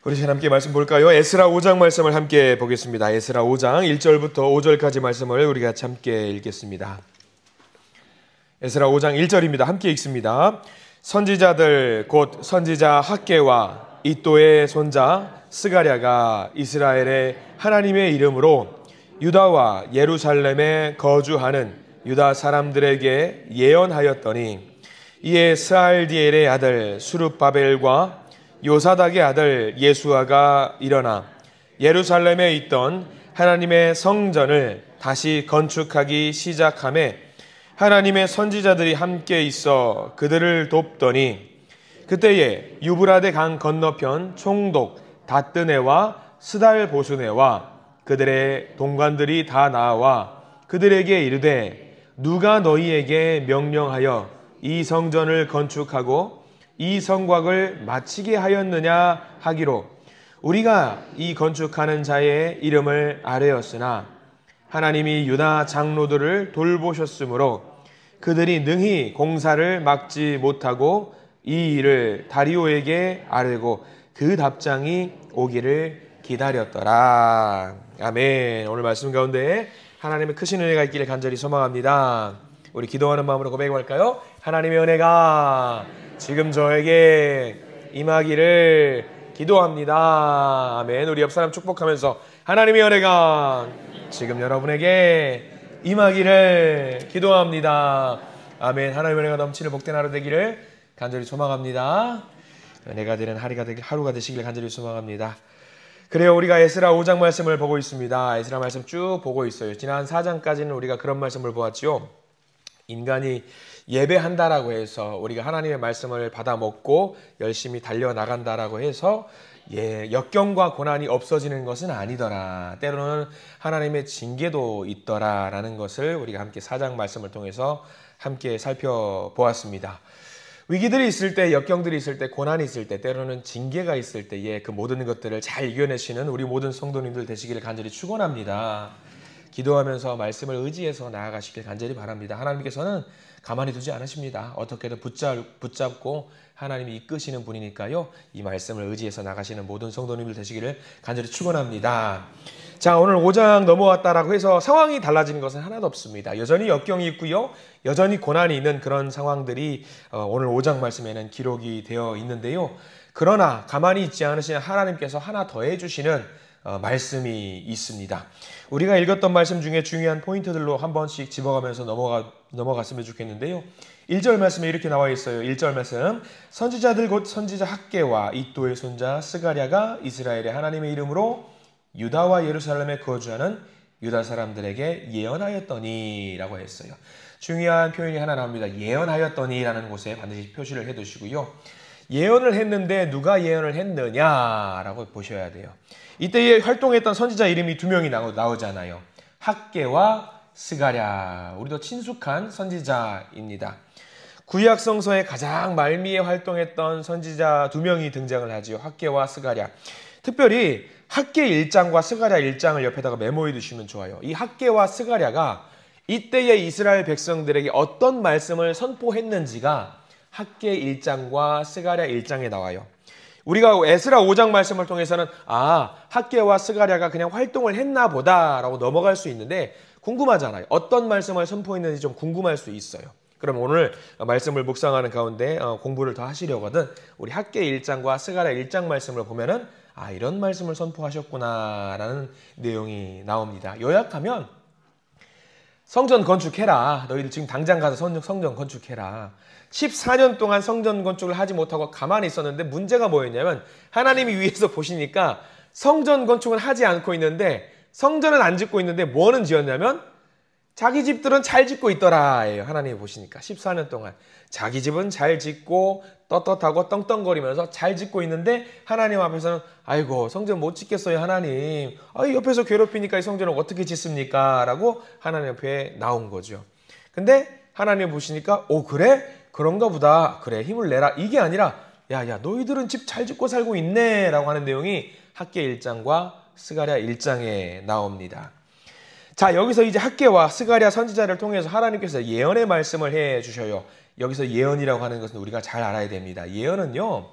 우리 잘 함께 말씀 볼까요? 에스라 5장 말씀을 함께 보겠습니다. 에스라 5장 1절부터 5절까지 말씀을 우리가 함께 읽겠습니다. 에스라 5장 1절입니다. 함께 읽습니다. 선지자들 곧 선지자 학개와 이또의 손자 스가랴가 이스라엘의 하나님의 이름으로 유다와 예루살렘에 거주하는 유다 사람들에게 예언하였더니 이에 스알디엘의 아들 수룹바벨과 요사닥의 아들 예수아가 일어나 예루살렘에 있던 하나님의 성전을 다시 건축하기 시작하매 하나님의 선지자들이 함께 있어 그들을 돕더니 그때에 유브라데 강 건너편 총독 다뜨네와 스달보스네와 그들의 동관들이 다 나와 그들에게 이르되 누가 너희에게 명령하여 이 성전을 건축하고 이 성곽을 마치게 하였느냐 하기로 우리가 이 건축하는 자의 이름을 아뢰었으나 하나님이 유다 장로들을 돌보셨으므로 그들이 능히 공사를 막지 못하고 이 일을 다리오에게 아뢰고 그 답장이 오기를 기다렸더라. 아멘. 오늘 말씀 가운데 하나님의 크신 은혜가 있기를 간절히 소망합니다. 우리 기도하는 마음으로 고백할까요? 하나님의 은혜가 지금 저에게 임하기를 기도합니다. 아멘. 우리 옆 사람 축복하면서 하나님의 은혜가 지금 여러분에게 임하기를 기도합니다. 아멘. 하나님의 은혜가 넘치는 복된 하루 되기를 간절히 소망합니다. 은혜가 되는 하루가 되시기를 간절히 소망합니다. 그래요. 우리가 에스라 5장 말씀을 보고 있습니다. 에스라 말씀 쭉 보고 있어요. 지난 4장까지는 우리가 그런 말씀을 보았죠. 인간이 예배한다라고 해서 우리가 하나님의 말씀을 받아 먹고 열심히 달려나간다라고 해서 역경과 고난이 없어지는 것은 아니더라. 때로는 하나님의 징계도 있더라라는 것을 우리가 함께 4장 말씀을 통해서 함께 살펴보았습니다. 위기들이 있을 때, 역경들이 있을 때, 고난이 있을 때, 때로는 징계가 있을 때에 그 모든 것들을 잘 이겨내시는 우리 모든 성도님들 되시기를 간절히 축원합니다. 기도하면서 말씀을 의지해서 나아가시길 간절히 바랍니다. 하나님께서는 가만히 두지 않으십니다. 어떻게든 붙잡고 하나님이 이끄시는 분이니까요. 이 말씀을 의지해서 나가시는 모든 성도님들 되시기를 간절히 축원합니다. 자, 오늘 5장 넘어왔다라고 해서 상황이 달라지는 것은 하나도 없습니다. 여전히 역경이 있고요. 여전히 고난이 있는 그런 상황들이 오늘 5장 말씀에는 기록이 되어 있는데요. 그러나 가만히 있지 않으시는 하나님께서 하나 더해 주시는 말씀이 있습니다. 우리가 읽었던 말씀 중에 중요한 포인트들로 한 번씩 집어가면서 넘어갔으면 좋겠는데요. 1절 말씀에 이렇게 나와 있어요. 1절 말씀 선지자들 곧 선지자 학개와 이또의 손자 스가랴가 이스라엘의 하나님의 이름으로 유다와 예루살렘에 거주하는 유다 사람들에게 예언하였더니 라고 했어요. 중요한 표현이 하나 나옵니다. 예언하였더니 라는 곳에 반드시 표시를 해두시고요. 예언을 했는데 누가 예언을 했느냐라고 보셔야 돼요. 이때에 활동했던 선지자 이름이 두 명이 나오잖아요. 학개와 스가랴. 우리도 친숙한 선지자입니다. 구약 성서에 가장 말미에 활동했던 선지자 두 명이 등장을 하지요. 학개와 스가랴. 특별히 학개 1장과 스가랴 1장을 옆에다가 메모해 두시면 좋아요. 이 학개와 스가랴가 이때의 이스라엘 백성들에게 어떤 말씀을 선포했는지가 학개 1장과 스가랴 1장에 나와요. 우리가 에스라 5장 말씀을 통해서는 학개와 스가랴가 그냥 활동을 했나 보다라고 넘어갈 수 있는데 궁금하잖아요. 어떤 말씀을 선포했는지 좀 궁금할 수 있어요. 그럼 오늘 말씀을 묵상하는 가운데 공부를 더 하시려거든 우리 학개 1장과 스가랴 1장 말씀을 보면은 이런 말씀을 선포하셨구나라는 내용이 나옵니다. 요약하면 성전 건축해라. 너희들 지금 당장 가서 성전 건축해라. 14년 동안 성전 건축을 하지 못하고 가만히 있었는데 문제가 뭐였냐면 하나님이 위에서 보시니까 성전 건축은 하지 않고 있는데 성전은 안 짓고 있는데 뭐는 지었냐면 자기 집들은 잘 짓고 있더라예요. 하나님이 보시니까 14년 동안 자기 집은 잘 짓고 떳떳하고 떵떵거리면서 잘 짓고 있는데 하나님 앞에서는 아이고 성전 못 짓겠어요 하나님. 옆에서 괴롭히니까 이 성전을 어떻게 짓습니까? 라고 하나님 앞에 나온 거죠. 근데 하나님 보시니까 그래? 그런가 보다. 그래 힘을 내라. 이게 아니라 야 너희들은 집 잘 짓고 살고 있네 라고 하는 내용이 학개 1장과 스가랴 1장에 나옵니다. 자, 여기서 이제 학개와 스가랴 선지자를 통해서 하나님께서 예언의 말씀을 해 주셔요. 여기서 예언이라고 하는 것은 우리가 잘 알아야 됩니다. 예언은요,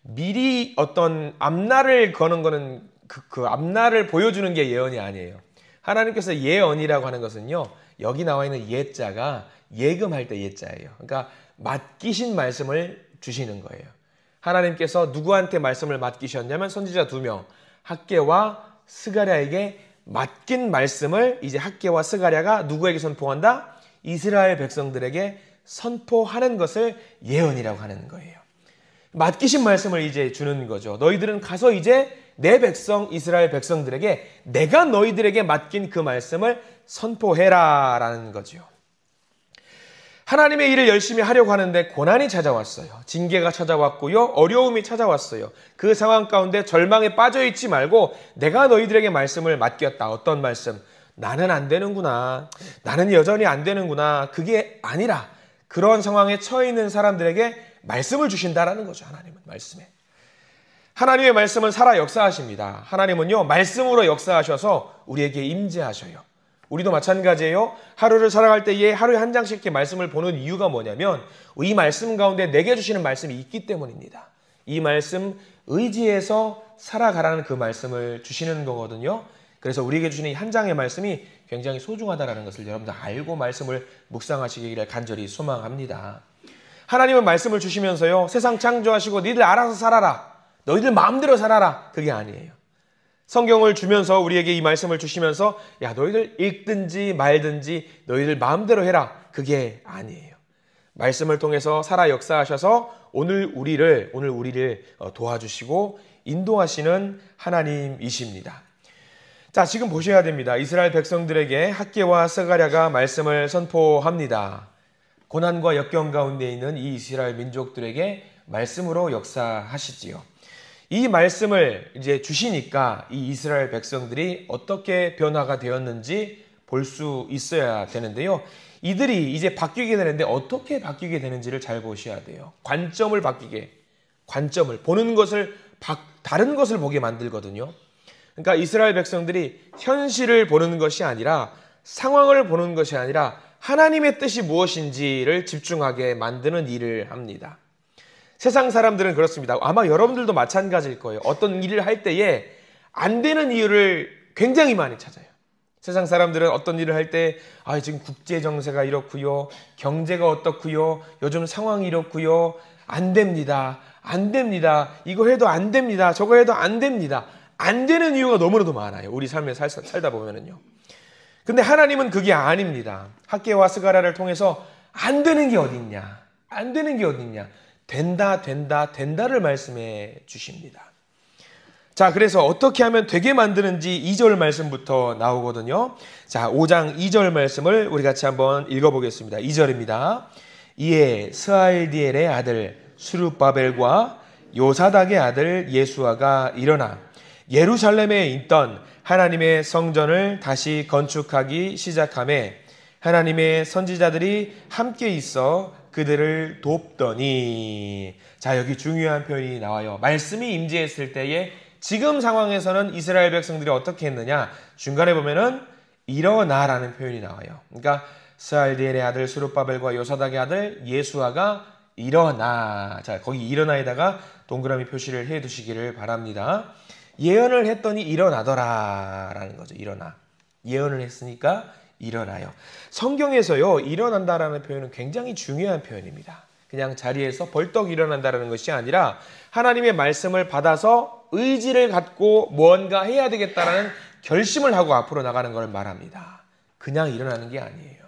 미리 어떤 앞날을 거는 거는 그 앞날을 보여주는 게 예언이 아니에요. 하나님께서 예언이라고 하는 것은요, 여기 나와 있는 예자가 예금할 때 예자예요. 그러니까 맡기신 말씀을 주시는 거예요. 하나님께서 누구한테 말씀을 맡기셨냐면 선지자 2명, 학개와 스가랴에게 맡긴 말씀을 이제 학개와 스가랴가 누구에게 선포한다? 이스라엘 백성들에게 선포하는 것을 예언이라고 하는 거예요. 맡기신 말씀을 이제 주는 거죠. 너희들은 가서 이제 내 백성 이스라엘 백성들에게 내가 너희들에게 맡긴 그 말씀을 선포해라 라는 거죠. 하나님의 일을 열심히 하려고 하는데 고난이 찾아왔어요. 징계가 찾아왔고요. 어려움이 찾아왔어요. 그 상황 가운데 절망에 빠져있지 말고 내가 너희들에게 말씀을 맡겼다. 어떤 말씀? 나는 안 되는구나. 나는 여전히 안 되는구나. 그게 아니라 그런 상황에 처해 있는 사람들에게 말씀을 주신다라는 거죠. 하나님은 말씀에. 하나님의 말씀은 살아 역사하십니다. 하나님은요, 말씀으로 역사하셔서 우리에게 임재하셔요. 우리도 마찬가지예요. 하루를 살아갈 때에 하루에 한 장씩 이렇게 말씀을 보는 이유가 뭐냐면 이 말씀 가운데 내게 주시는 말씀이 있기 때문입니다. 이 말씀 의지해서 살아가라는 그 말씀을 주시는 거거든요. 그래서 우리에게 주시는 이 한 장의 말씀이 굉장히 소중하다는 것을 여러분들 알고 말씀을 묵상하시기를 간절히 소망합니다. 하나님은 말씀을 주시면서요, 세상 창조하시고 너희들 알아서 살아라. 너희들 마음대로 살아라. 그게 아니에요. 성경을 주면서 우리에게 이 말씀을 주시면서 야, 너희들 읽든지 말든지 너희들 마음대로 해라. 그게 아니에요. 말씀을 통해서 살아 역사하셔서 오늘 우리를 도와주시고 인도하시는 하나님이십니다. 자, 지금 보셔야 됩니다. 이스라엘 백성들에게 학개와 스가랴가 말씀을 선포합니다. 고난과 역경 가운데 있는 이 이스라엘 민족들에게 말씀으로 역사하시지요. 이 말씀을 이제 주시니까 이 이스라엘 백성들이 어떻게 변화가 되었는지 볼 수 있어야 되는데요. 이들이 이제 바뀌게 되는데 어떻게 바뀌게 되는지를 잘 보셔야 돼요. 관점을 보는 것을 다른 것을 보게 만들거든요. 그러니까 이스라엘 백성들이 현실을 보는 것이 아니라 상황을 보는 것이 아니라 하나님의 뜻이 무엇인지를 집중하게 만드는 일을 합니다. 세상 사람들은 그렇습니다. 아마 여러분들도 마찬가지일 거예요. 어떤 일을 할 때에 안 되는 이유를 굉장히 많이 찾아요. 세상 사람들은 어떤 일을 할 때 지금 국제 정세가 이렇고요. 경제가 어떻고요. 요즘 상황이 이렇고요. 안 됩니다. 이거 해도 안 됩니다. 저거 해도 안 됩니다. 안 되는 이유가 너무나도 많아요. 우리 삶에 살다 보면은요. 근데 하나님은 그게 아닙니다. 학개와 스가랴를 통해서 안 되는 게 어딨냐. 된다를 말씀해 주십니다. 자, 그래서 어떻게 하면 되게 만드는지 2절 말씀부터 나오거든요. 자, 5장 2절 말씀을 우리 같이 한번 읽어보겠습니다. 2절입니다. 이에 스알디엘의 아들 스룹바벨과 요사닥의 아들 예수아가 일어나 예루살렘에 있던 하나님의 성전을 다시 건축하기 시작하매 하나님의 선지자들이 함께 있어 그들을 돕더니. 자, 여기 중요한 표현이 나와요. 말씀이 임재했을 때에 지금 상황에서는 이스라엘 백성들이 어떻게 했느냐, 중간에 보면은 일어나라는 표현이 나와요. 그러니까 스알디엘의 아들 스룹바벨과 요사닥의 아들 예수아가 일어나. 자, 거기 일어나에다가 동그라미 표시를 해 두시기를 바랍니다. 예언을 했더니 일어나더라라는 거죠. 일어나. 예언을 했으니까 일어나요. 성경에서요, 일어난다라는 표현은 굉장히 중요한 표현입니다. 그냥 자리에서 벌떡 일어난다라는 것이 아니라 하나님의 말씀을 받아서 의지를 갖고 무언가 해야 되겠다라는 결심을 하고 앞으로 나가는 걸 말합니다. 그냥 일어나는 게 아니에요.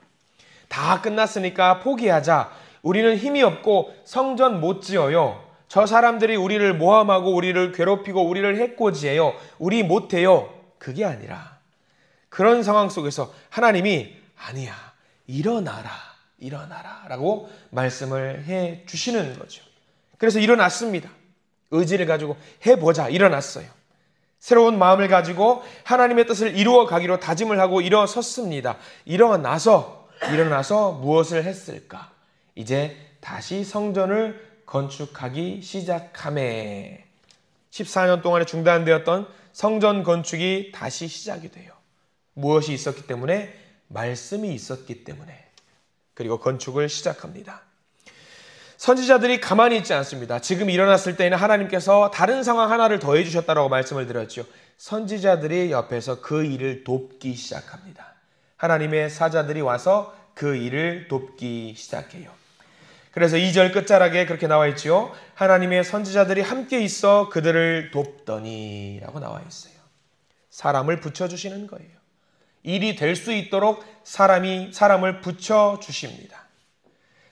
다 끝났으니까 포기하자. 우리는 힘이 없고 성전 못 지어요. 저 사람들이 우리를 모함하고 우리를 괴롭히고 우리를 해코지해요. 우리 못해요. 그게 아니라 그런 상황 속에서 하나님이 아니야, 일어나라 라고 말씀을 해 주시는 거죠. 그래서 일어났습니다. 의지를 가지고 해보자. 일어났어요. 새로운 마음을 가지고 하나님의 뜻을 이루어 가기로 다짐을 하고 일어섰습니다. 일어나서 무엇을 했을까? 이제 다시 성전을 건축하기 시작하매 14년 동안에 중단되었던 성전 건축이 다시 시작이 돼요. 무엇이 있었기 때문에? 말씀이 있었기 때문에. 그리고 건축을 시작합니다. 선지자들이 가만히 있지 않습니다. 지금 일어났을 때에는 하나님께서 다른 상황 하나를 더해 주셨다라고 말씀을 드렸죠. 선지자들이 옆에서 그 일을 돕기 시작합니다. 하나님의 사자들이 와서 그 일을 돕기 시작해요. 그래서 2절 끝자락에 그렇게 나와 있지요. 하나님의 선지자들이 함께 있어 그들을 돕더니 라고 나와 있어요. 사람을 붙여주시는 거예요. 일이 될 수 있도록 사람을 붙여주십니다.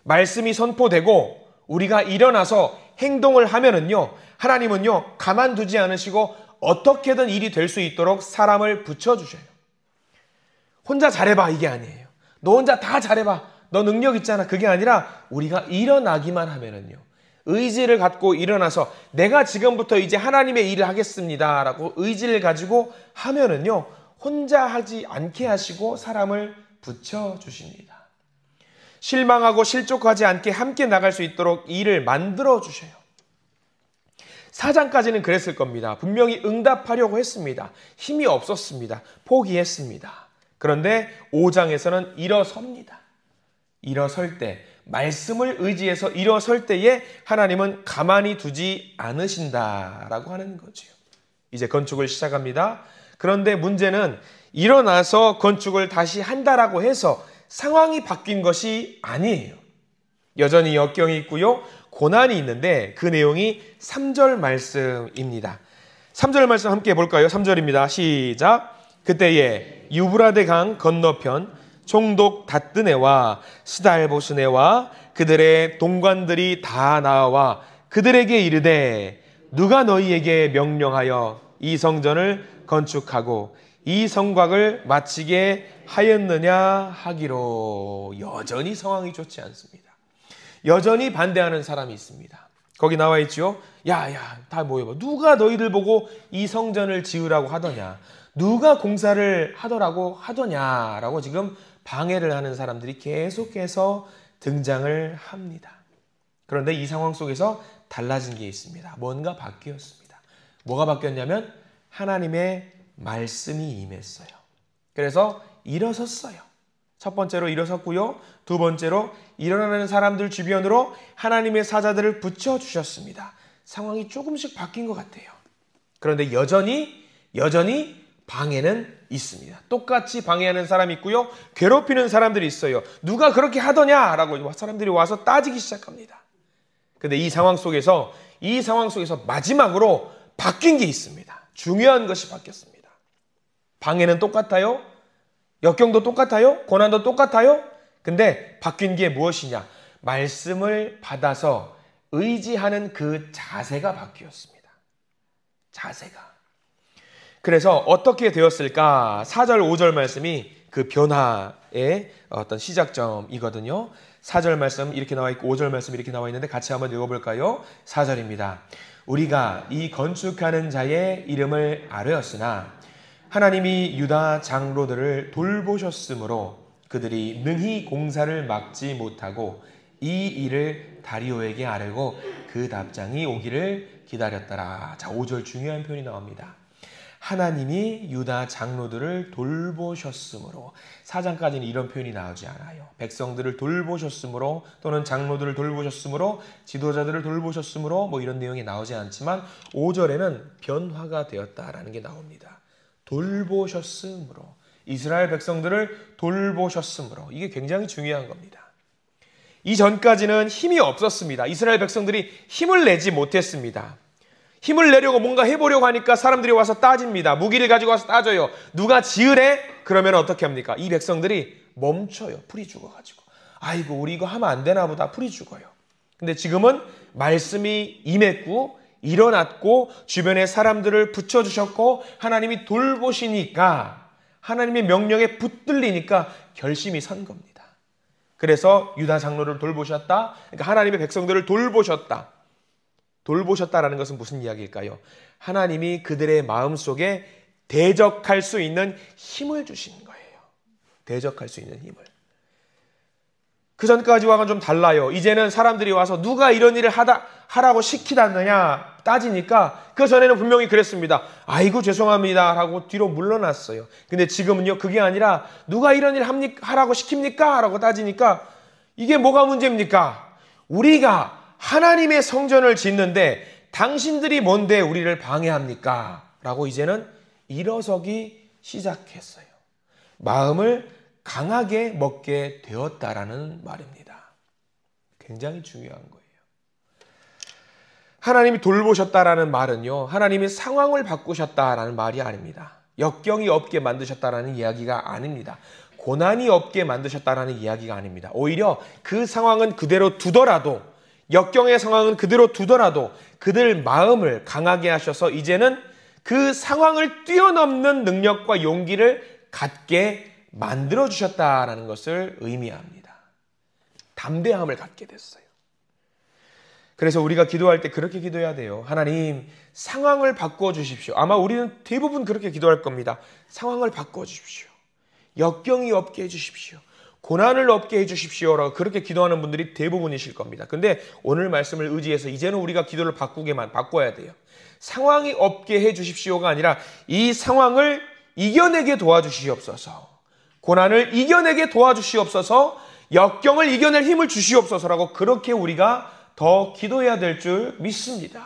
말씀이 선포되고 우리가 일어나서 행동을 하면은요, 하나님은요, 가만두지 않으시고 어떻게든 일이 될 수 있도록 사람을 붙여주셔요. 혼자 잘해봐 이게 아니에요. 너 혼자 다 잘해봐. 너 능력 있잖아. 그게 아니라 우리가 일어나기만 하면은요, 의지를 갖고 일어나서 내가 지금부터 이제 하나님의 일을 하겠습니다 라고 의지를 가지고 하면은요, 혼자 하지 않게 하시고 사람을 붙여주십니다. 실망하고 실족하지 않게 함께 나갈 수 있도록 일을 만들어 주셔요. 4장까지는 그랬을 겁니다. 분명히 응답하려고 했습니다. 힘이 없었습니다. 포기했습니다. 그런데 5장에서는 일어섭니다. 일어설 때, 말씀을 의지해서 일어설 때에 하나님은 가만히 두지 않으신다라고 하는 거죠. 이제 건축을 시작합니다. 그런데 문제는 일어나서 건축을 다시 한다라고 해서 상황이 바뀐 것이 아니에요. 여전히 역경이 있고요, 고난이 있는데 그 내용이 3절 말씀입니다. 3절 말씀 함께 볼까요? 3절입니다. 시작. 그때에 유브라데 강 건너편 총독 다뜨네와 스달보스네와 그들의 동관들이 다 나와 그들에게 이르되 누가 너희에게 명령하여 이 성전을 건축하고 이 성곽을 마치게 하였느냐 하기로. 여전히 상황이 좋지 않습니다. 여전히 반대하는 사람이 있습니다. 거기 나와 있죠. 야야 다 모여봐. 누가 너희들 보고 이 성전을 지으라고 하더냐, 누가 공사를 하더냐라고 지금 방해를 하는 사람들이 계속해서 등장을 합니다. 그런데 이 상황 속에서 달라진 게 있습니다. 뭔가 바뀌었습니다. 뭐가 바뀌었냐면 하나님의 말씀이 임했어요. 그래서 일어섰어요. 첫 번째로 일어섰고요, 두 번째로 일어나는 사람들 주변으로 하나님의 사자들을 붙여주셨습니다. 상황이 조금씩 바뀐 것 같아요. 그런데 여전히 방해는 있습니다. 똑같이 방해하는 사람이 있고요, 괴롭히는 사람들이 있어요. 누가 그렇게 하더냐라고 사람들이 와서 따지기 시작합니다. 그런데 이 상황 속에서 마지막으로 바뀐 게 있습니다. 중요한 것이 바뀌었습니다. 방해는 똑같아요. 역경도 똑같아요. 고난도 똑같아요. 근데 바뀐 게 무엇이냐? 말씀을 받아서 의지하는 그 자세가 바뀌었습니다. 자세가. 그래서 어떻게 되었을까? 4절, 5절 말씀이 그 변화의 어떤 시작점이거든요. 4절 말씀 이렇게 나와 있고 5절 말씀 이렇게 나와 있는데 같이 한번 읽어볼까요? 4절입니다. 우리가 이 건축하는 자의 이름을 아뢰었으나 하나님이 유다 장로들을 돌보셨으므로 그들이 능히 공사를 막지 못하고 이 일을 다리오에게 아뢰고 그 답장이 오기를 기다렸더라. 자, 5절 중요한 표현이 나옵니다. 하나님이 유다 장로들을 돌보셨으므로. 4장까지는 이런 표현이 나오지 않아요. 백성들을 돌보셨으므로 또는 장로들을 돌보셨으므로 지도자들을 돌보셨으므로 뭐 이런 내용이 나오지 않지만 5절에는 변화가 되었다라는 게 나옵니다. 돌보셨으므로. 이스라엘 백성들을 돌보셨으므로. 이게 굉장히 중요한 겁니다. 이전까지는 힘이 없었습니다. 이스라엘 백성들이 힘을 내지 못했습니다. 힘을 내려고 뭔가 해보려고 하니까 사람들이 와서 따집니다. 무기를 가지고 와서 따져요. 누가 지으래? 그러면 어떻게 합니까? 이 백성들이 멈춰요. 풀이 죽어가지고. 아이고 우리 이거 하면 안 되나 보다. 풀이 죽어요. 근데 지금은 말씀이 임했고 일어났고 주변에 사람들을 붙여주셨고 하나님이 돌보시니까, 하나님의 명령에 붙들리니까 결심이 선 겁니다. 그래서 유다 장로를 돌보셨다. 그러니까 하나님의 백성들을 돌보셨다. 돌보셨다라는 것은 무슨 이야기일까요? 하나님이 그들의 마음속에 대적할 수 있는 힘을 주신 거예요. 대적할 수 있는 힘을. 그 전까지와는 좀 달라요. 이제는 사람들이 와서 누가 이런 일을 하라고 시키다느냐 따지니까 그 전에는 분명히 그랬습니다. 아이고 죄송합니다 하고 뒤로 물러났어요. 근데 지금은요, 그게 아니라 누가 이런 일 하라고 시킵니까? 라고 따지니까 이게 뭐가 문제입니까? 우리가 하나님의 성전을 짓는데 당신들이 뭔데 우리를 방해합니까? 라고 이제는 일어서기 시작했어요. 마음을 강하게 먹게 되었다라는 말입니다. 굉장히 중요한 거예요. 하나님이 돌보셨다라는 말은요, 하나님이 상황을 바꾸셨다라는 말이 아닙니다. 역경이 없게 만드셨다라는 이야기가 아닙니다. 고난이 없게 만드셨다라는 이야기가 아닙니다. 오히려 그 상황은 그대로 두더라도, 역경의 상황은 그대로 두더라도 그들 마음을 강하게 하셔서 이제는 그 상황을 뛰어넘는 능력과 용기를 갖게 만들어주셨다라는 것을 의미합니다. 담대함을 갖게 됐어요. 그래서 우리가 기도할 때 그렇게 기도해야 돼요. 하나님, 상황을 바꿔주십시오. 아마 우리는 대부분 그렇게 기도할 겁니다. 상황을 바꿔주십시오. 역경이 없게 해주십시오. 고난을 없게 해주십시오라고 그렇게 기도하는 분들이 대부분이실 겁니다. 근데 오늘 말씀을 의지해서 이제는 우리가 기도를 바꿔야 돼요. 상황이 없게 해주십시오가 아니라 이 상황을 이겨내게 도와주시옵소서. 고난을 이겨내게 도와주시옵소서. 역경을 이겨낼 힘을 주시옵소서라고 그렇게 우리가 더 기도해야 될 줄 믿습니다.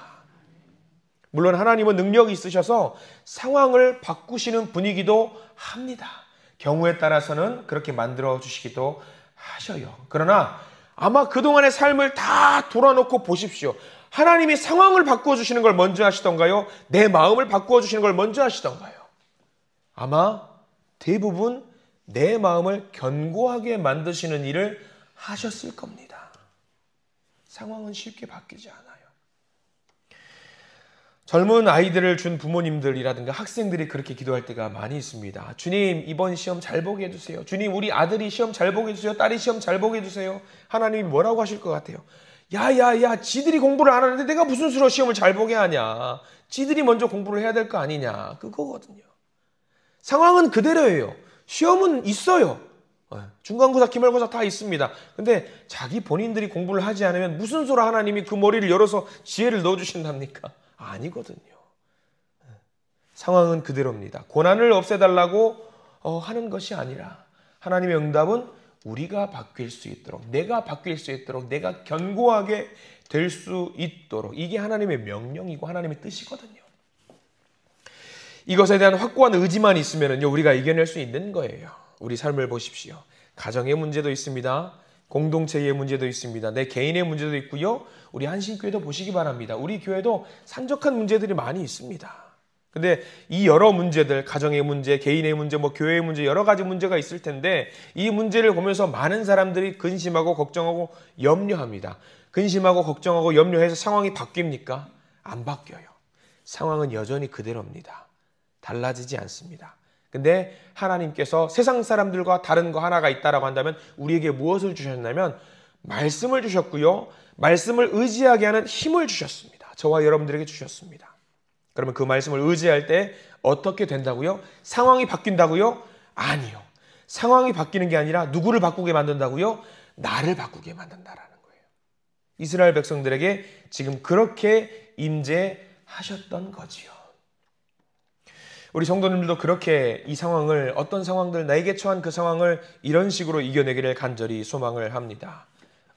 물론 하나님은 능력이 있으셔서 상황을 바꾸시는 분이기도 합니다. 경우에 따라서는 그렇게 만들어 주시기도 하셔요. 그러나 아마 그동안의 삶을 다 돌아놓고 보십시오. 하나님이 상황을 바꿔주시는 걸 먼저 하시던가요? 내 마음을 바꿔주시는 걸 먼저 하시던가요? 아마 대부분 내 마음을 견고하게 만드시는 일을 하셨을 겁니다. 상황은 쉽게 바뀌지 않아요. 젊은 아이들을 준 부모님들이라든가 학생들이 그렇게 기도할 때가 많이 있습니다. 주님, 이번 시험 잘 보게 해주세요. 주님, 우리 아들이 시험 잘 보게 해주세요. 딸이 시험 잘 보게 해주세요. 하나님이 뭐라고 하실 것 같아요? 야야야, 지들이 공부를 안 하는데 내가 무슨 수로 시험을 잘 보게 하냐. 지들이 먼저 공부를 해야 될 거 아니냐. 그거거든요. 상황은 그대로예요. 시험은 있어요. 중간고사, 기말고사 다 있습니다. 근데 자기 본인들이 공부를 하지 않으면 무슨 수로 하나님이 그 머리를 열어서 지혜를 넣어주신답니까? 아니거든요. 상황은 그대로입니다. 고난을 없애달라고 하는 것이 아니라 하나님의 응답은 우리가 바뀔 수 있도록, 내가 바뀔 수 있도록, 내가 견고하게 될 수 있도록, 이게 하나님의 명령이고 하나님의 뜻이거든요. 이것에 대한 확고한 의지만 있으면요, 우리가 이겨낼 수 있는 거예요. 우리 삶을 보십시오. 가정의 문제도 있습니다. 공동체의 문제도 있습니다. 내 개인의 문제도 있고요. 우리 한신교회도 보시기 바랍니다. 우리 교회도 산적한 문제들이 많이 있습니다. 근데 이 여러 문제들, 가정의 문제, 개인의 문제, 교회의 문제, 여러 가지 문제가 있을 텐데 이 문제를 보면서 많은 사람들이 근심하고 걱정하고 염려합니다. 근심하고 걱정하고 염려해서 상황이 바뀝니까? 안 바뀌어요. 상황은 여전히 그대로입니다. 달라지지 않습니다. 근데 하나님께서 세상 사람들과 다른 거 하나가 있다라고 한다면 우리에게 무엇을 주셨냐면 말씀을 주셨고요. 말씀을 의지하게 하는 힘을 주셨습니다. 저와 여러분들에게 주셨습니다. 그러면 그 말씀을 의지할 때 어떻게 된다고요? 상황이 바뀐다고요? 아니요. 상황이 바뀌는 게 아니라 누구를 바꾸게 만든다고요? 나를 바꾸게 만든다라는 거예요. 이스라엘 백성들에게 지금 그렇게 임재하셨던 거지요. 우리 성도님들도 그렇게 이 상황을, 어떤 상황들, 나에게 처한 그 상황을 이런 식으로 이겨내기를 간절히 소망을 합니다.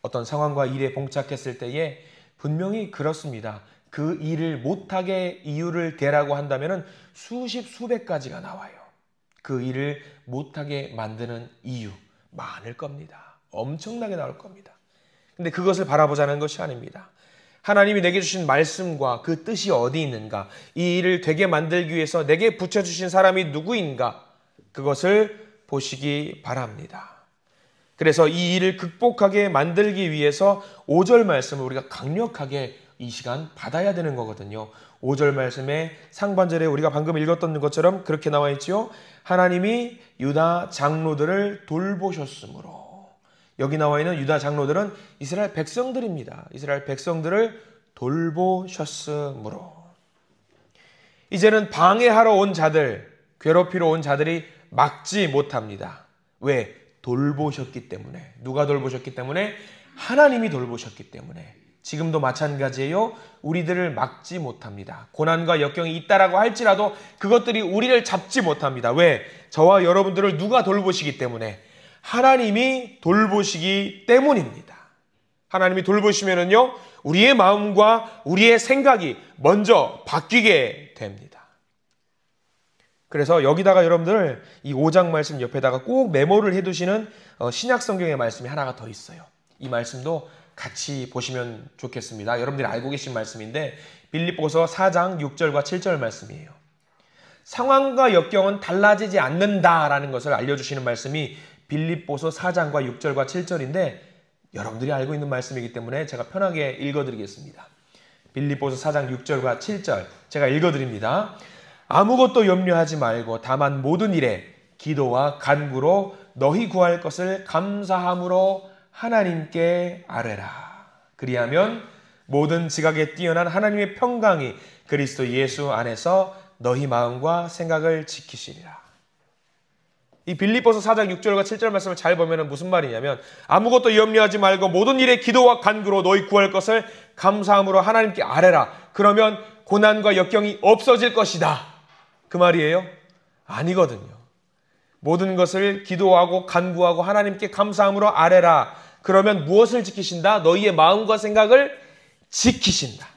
어떤 상황과 일에 봉착했을 때에 분명히 그렇습니다. 그 일을 못하게 이유를 대라고 한다면 수십, 수백 가지가 나와요. 그 일을 못하게 만드는 이유 많을 겁니다. 엄청나게 나올 겁니다. 근데 그것을 바라보자는 것이 아닙니다. 하나님이 내게 주신 말씀과 그 뜻이 어디 있는가, 이 일을 되게 만들기 위해서 내게 붙여주신 사람이 누구인가, 그것을 보시기 바랍니다. 그래서 이 일을 극복하게 만들기 위해서 5절 말씀을 우리가 강력하게 이 시간 받아야 되는 거거든요. 5절 말씀의 상반절에 우리가 방금 읽었던 것처럼 그렇게 나와 있죠. 하나님이 유다 장로들을 돌보셨으므로. 여기 나와 있는 유다 장로들은 이스라엘 백성들입니다. 이스라엘 백성들을 돌보셨으므로. 이제는 방해하러 온 자들, 괴롭히러 온 자들이 막지 못합니다. 왜? 돌보셨기 때문에. 누가 돌보셨기 때문에? 하나님이 돌보셨기 때문에. 지금도 마찬가지예요. 우리들을 막지 못합니다. 고난과 역경이 있다라고 할지라도 그것들이 우리를 잡지 못합니다. 왜? 저와 여러분들을 누가 돌보시기 때문에? 하나님이 돌보시기 때문입니다. 하나님이 돌보시면은요, 우리의 마음과 우리의 생각이 먼저 바뀌게 됩니다. 그래서 여기다가 여러분들 이 5장 말씀 옆에다가 꼭 메모를 해두시는 신약 성경의 말씀이 하나가 더 있어요. 이 말씀도 같이 보시면 좋겠습니다. 여러분들이 알고 계신 말씀인데 빌립보서 4장 6절과 7절 말씀이에요. 상황과 역경은 달라지지 않는다라는 것을 알려주시는 말씀이 빌립보서 4장과 6절과 7절인데 여러분들이 알고 있는 말씀이기 때문에 제가 편하게 읽어드리겠습니다. 빌립보서 4장 6절과 7절 제가 읽어드립니다. 아무것도 염려하지 말고 다만 모든 일에 기도와 간구로 너희 구할 것을 감사함으로 하나님께 아뢰라. 그리하면 모든 지각에 뛰어난 하나님의 평강이 그리스도 예수 안에서 너희 마음과 생각을 지키시리라. 이 빌립보서 4장 6절과 7절 말씀을 잘 보면 무슨 말이냐면 아무것도 염려하지 말고 모든 일에 기도와 간구로 너희 구할 것을 감사함으로 하나님께 아뢰라. 그러면 고난과 역경이 없어질 것이다. 그 말이에요? 아니거든요. 모든 것을 기도하고 간구하고 하나님께 감사함으로 아뢰라. 그러면 무엇을 지키신다? 너희의 마음과 생각을 지키신다.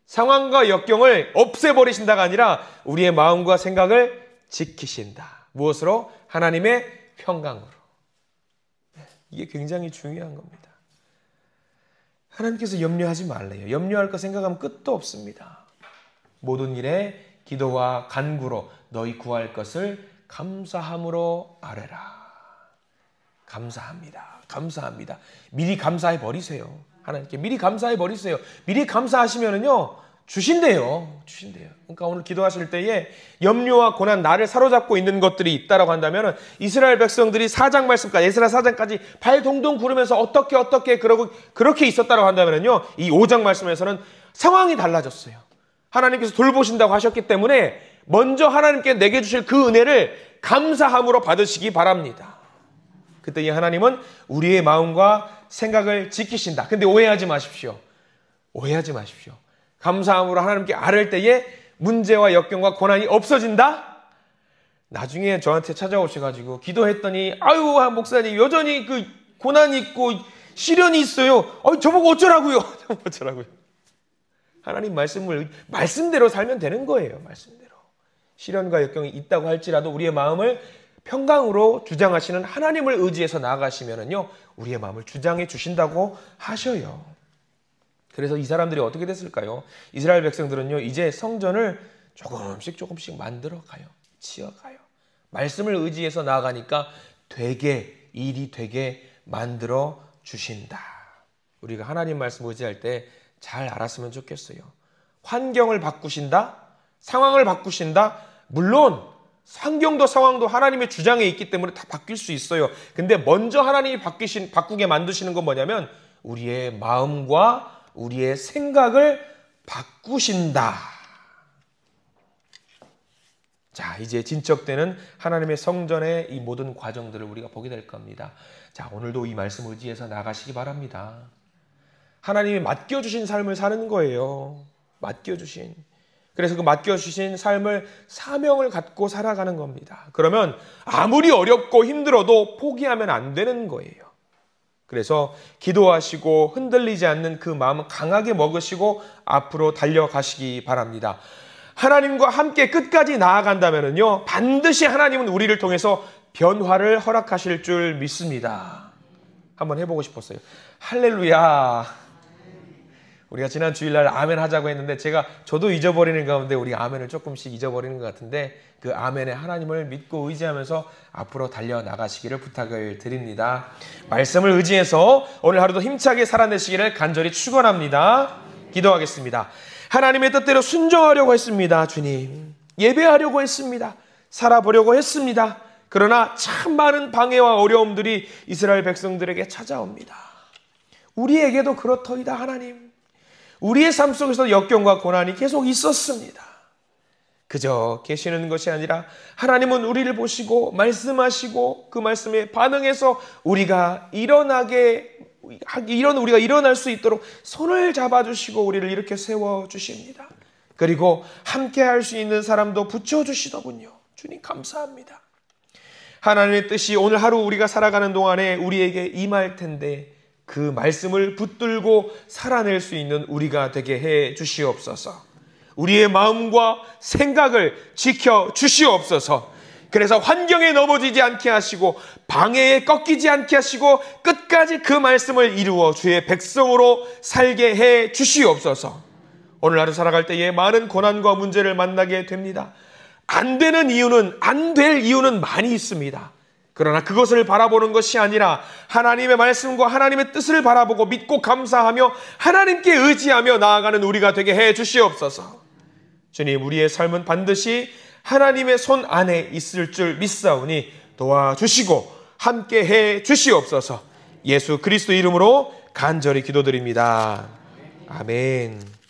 상황과 역경을 없애버리신다가 아니라 우리의 마음과 생각을 지키신다. 무엇으로? 하나님의 평강으로. 이게 굉장히 중요한 겁니다. 하나님께서 염려하지 말래요. 염려할 거 생각하면 끝도 없습니다. 모든 일에 기도와 간구로 너희 구할 것을 감사함으로 아뢰라. 감사합니다. 감사합니다. 미리 감사해 버리세요. 하나님께 미리 감사해 버리세요. 미리 감사하시면은요, 주신대요. 주신대요. 그러니까 오늘 기도하실 때에 염려와 고난, 나를 사로잡고 있는 것들이 있다라고 한다면은 이스라엘 백성들이 4장 말씀까지, 에스라 4장까지 발 동동 구르면서 어떻게 그러고 그렇게 있었다라고 한다면은요, 이 5장 말씀에서는 상황이 달라졌어요. 하나님께서 돌보신다고 하셨기 때문에 먼저 하나님께 내게 주실 그 은혜를 감사함으로 받으시기 바랍니다. 그때 이 하나님은 우리의 마음과 생각을 지키신다. 근데 오해하지 마십시오. 오해하지 마십시오. 감사함으로 하나님께 아뢰을 때에 문제와 역경과 고난이 없어진다? 나중에 저한테 찾아오셔가지고 기도했더니 아유 목사님 여전히 그 고난이 있고 시련이 있어요. 저보고 어쩌라고요? 어쩌라고요? 하나님 말씀대로 살면 되는 거예요. 말씀대로. 시련과 역경이 있다고 할지라도 우리의 마음을 평강으로 주장하시는 하나님을 의지해서 나아가시면은요, 우리의 마음을 주장해 주신다고 하셔요. 그래서 이 사람들이 어떻게 됐을까요? 이스라엘 백성들은요, 이제 성전을 조금씩 만들어가요. 지어가요. 말씀을 의지해서 나아가니까 일이 되게 만들어 주신다. 우리가 하나님 말씀 의지할 때 잘 알았으면 좋겠어요. 환경을 바꾸신다? 상황을 바꾸신다? 물론 환경도 상황도 하나님의 주장에 있기 때문에 다 바뀔 수 있어요. 근데 먼저 하나님이 바꾸게 만드시는 건 뭐냐면 우리의 마음과 우리의 생각을 바꾸신다. 자, 이제 진척되는 하나님의 성전의 이 모든 과정들을 우리가 보게 될 겁니다. 자, 오늘도 이 말씀 의지해서 나가시기 바랍니다. 하나님이 맡겨주신 삶을 사는 거예요. 맡겨주신. 그래서 그 맡겨주신 삶을 사명을 갖고 살아가는 겁니다. 그러면 아무리 어렵고 힘들어도 포기하면 안 되는 거예요. 그래서 기도하시고 흔들리지 않는 그 마음을 강하게 먹으시고 앞으로 달려가시기 바랍니다. 하나님과 함께 끝까지 나아간다면요, 반드시 하나님은 우리를 통해서 변화를 허락하실 줄 믿습니다. 한번 해보고 싶었어요. 할렐루야. 우리가 지난 주일날 아멘 하자고 했는데 저도 잊어버리는 가운데 우리 아멘을 조금씩 잊어버리는 것 같은데 그 아멘에 하나님을 믿고 의지하면서 앞으로 달려나가시기를 부탁을 드립니다. 말씀을 의지해서 오늘 하루도 힘차게 살아내시기를 간절히 축원합니다. 기도하겠습니다. 하나님의 뜻대로 순종하려고 했습니다. 주님, 예배하려고 했습니다. 살아보려고 했습니다. 그러나 참 많은 방해와 어려움들이 이스라엘 백성들에게 찾아옵니다. 우리에게도 그렇더이다. 하나님, 우리의 삶 속에서 역경과 고난이 계속 있었습니다. 그저 계시는 것이 아니라 하나님은 우리를 보시고 말씀하시고 그 말씀에 반응해서 우리가 일어날 수 있도록 손을 잡아주시고 우리를 이렇게 세워주십니다. 그리고 함께 할 수 있는 사람도 붙여주시더군요. 주님 감사합니다. 하나님의 뜻이 오늘 하루 우리가 살아가는 동안에 우리에게 임할 텐데 그 말씀을 붙들고 살아낼 수 있는 우리가 되게 해 주시옵소서. 우리의 마음과 생각을 지켜 주시옵소서. 그래서 환경에 넘어지지 않게 하시고 방해에 꺾이지 않게 하시고 끝까지 그 말씀을 이루어 주의 백성으로 살게 해 주시옵소서. 오늘 하루 살아갈 때에 많은 고난과 문제를 만나게 됩니다. 안 되는 이유는, 안 될 이유는 많이 있습니다. 그러나 그것을 바라보는 것이 아니라 하나님의 말씀과 하나님의 뜻을 바라보고 믿고 감사하며 하나님께 의지하며 나아가는 우리가 되게 해 주시옵소서. 주님, 우리의 삶은 반드시 하나님의 손 안에 있을 줄 믿사오니 도와주시고 함께 해 주시옵소서. 예수 그리스도 이름으로 간절히 기도드립니다. 아멘.